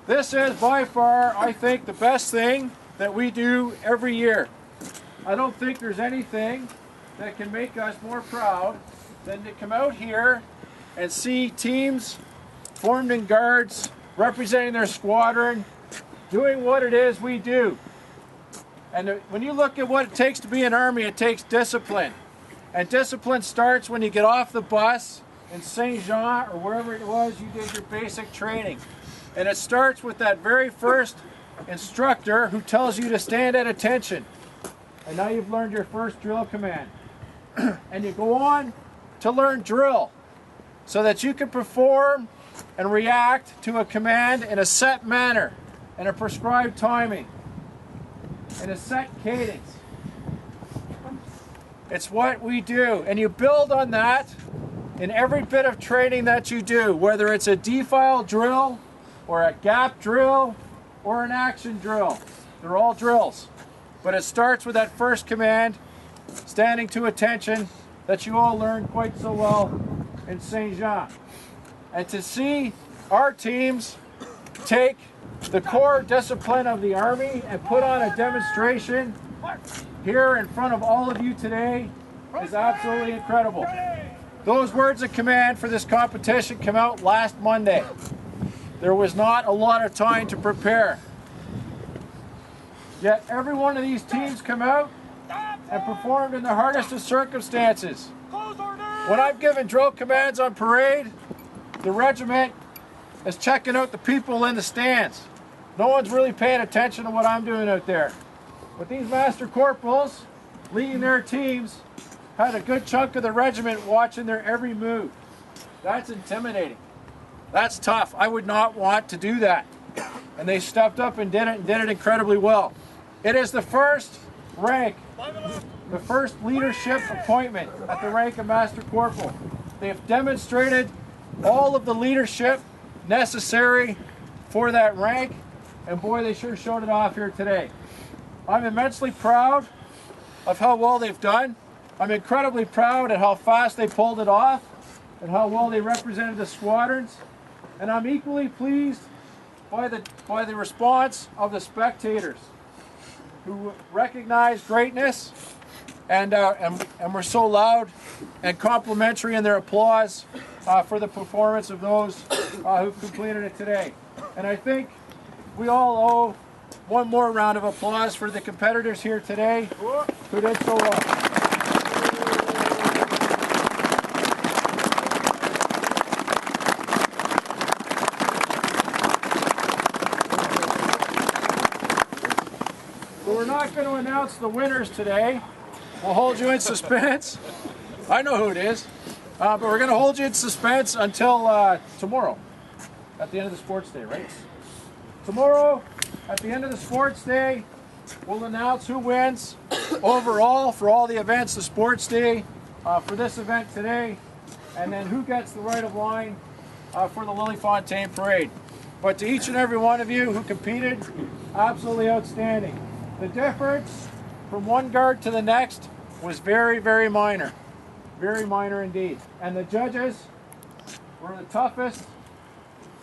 This is by far, I think, the best thing that we do every year. I don't think there's anything that can make us more proud than to come out here and see teams formed in guards, representing their squadron, doing what it is we do. And when you look at what it takes to be an army, it takes discipline. And discipline starts when you get off the bus in St. Jean or wherever it was you did your basic training. And it starts with that very first instructor who tells you to stand at attention. And now you've learned your first drill command. And you go on to learn drill so that you can perform and react to a command in a set manner, in a prescribed timing, in a set cadence. It's what we do, and you build on that in every bit of training that you do, whether it's a defile drill or a gap drill or an action drill. They're all drills, but it starts with that first command, standing to attention, that you all learned quite so well in St. Jean. And to see our teams take the core discipline of the Army and put on a demonstration here in front of all of you today is absolutely incredible. Those words of command for this competition came out last Monday. There was not a lot of time to prepare. Yet every one of these teams come out and performed in the hardest of circumstances. When I've given drill commands on parade, the regiment is checking out the people in the stands. No one's really paying attention to what I'm doing out there. But these master corporals, leading their teams, had a good chunk of the regiment watching their every move. That's intimidating. That's tough. I would not want to do that. And they stepped up and did it incredibly well. It is the first rank, the first leadership appointment at the rank of Master Corporal. They have demonstrated all of the leadership necessary for that rank, and boy, they sure showed it off here today. I'm immensely proud of how well they've done. I'm incredibly proud at how fast they pulled it off and how well they represented the squadrons. And I'm equally pleased by the response of the spectators who recognized greatness and were so loud and complimentary in their applause for the performance of those who completed it today. And I think we all owe one more round of applause for the competitors here today who did so well. We're not going to announce the winners today. We'll hold you in suspense. I know who it is. But we're going to hold you in suspense until tomorrow, at the end of the sports day, right? Tomorrow, at the end of the sports day, we'll announce who wins overall for all the events, the sports day, for this event today, and then who gets the right of line for the Leliefontein parade. But to each and every one of you who competed, absolutely outstanding. The difference from one guard to the next was very, very minor. Very minor indeed. And the judges were the toughest,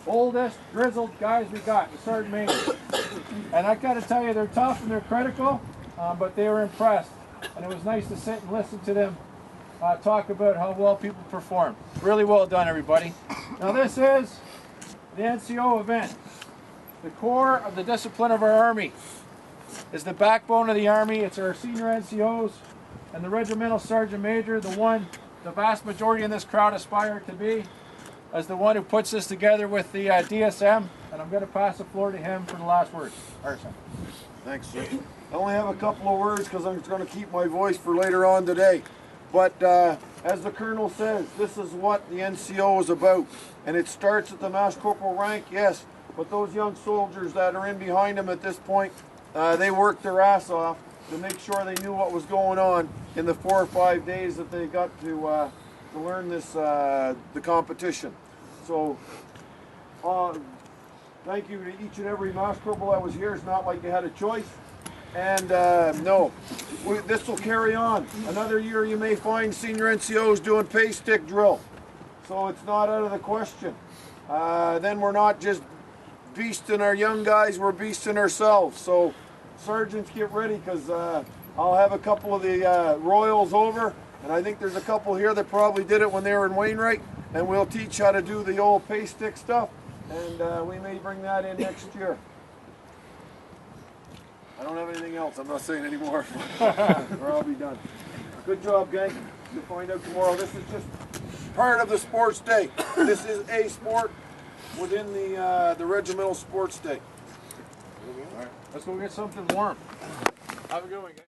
oldest, grizzled guys we got, the sergeant majors. And I gotta tell you, they're tough and they're critical, but they were impressed. And it was nice to sit and listen to them talk about how well people performed. Really well done, everybody. Now this is the NCO event. The core of the discipline of our Army is the backbone of the Army. It's our senior NCOs and the regimental sergeant major, the one the vast majority in this crowd aspire to be, as the one who puts this together with the DSM. And I'm going to pass the floor to him for the last words. Arson. Thanks, sir. I only have a couple of words because I'm going to keep my voice for later on today. But as the Colonel says, this is what the NCO is about. And it starts at the Master Corporal rank, yes, but those young soldiers that are in behind them at this point, they worked their ass off to make sure they knew what was going on in the 4 or 5 days that they got to learn this the competition. So thank you to each and every Master Corporal that was here. It's not like you had a choice. And no, this will carry on. Another year you may find senior NCOs doing pay stick drill. So it's not out of the question. Then we're not just beast in our young guys, we're beasts in ourselves. So sergeants, get ready, because I'll have a couple of the Royals over, and I think there's a couple here that probably did it when they were in Wainwright, and we'll teach how to do the old pay stick stuff, and we may bring that in next year. I don't have anything else. I'm not saying anymore, or I'll be done. Good job, gang. You'll find out tomorrow. This is just part of the sports day. This is a sport within the regimental sports day. All right, let's go get something warm. Have a good one, guys.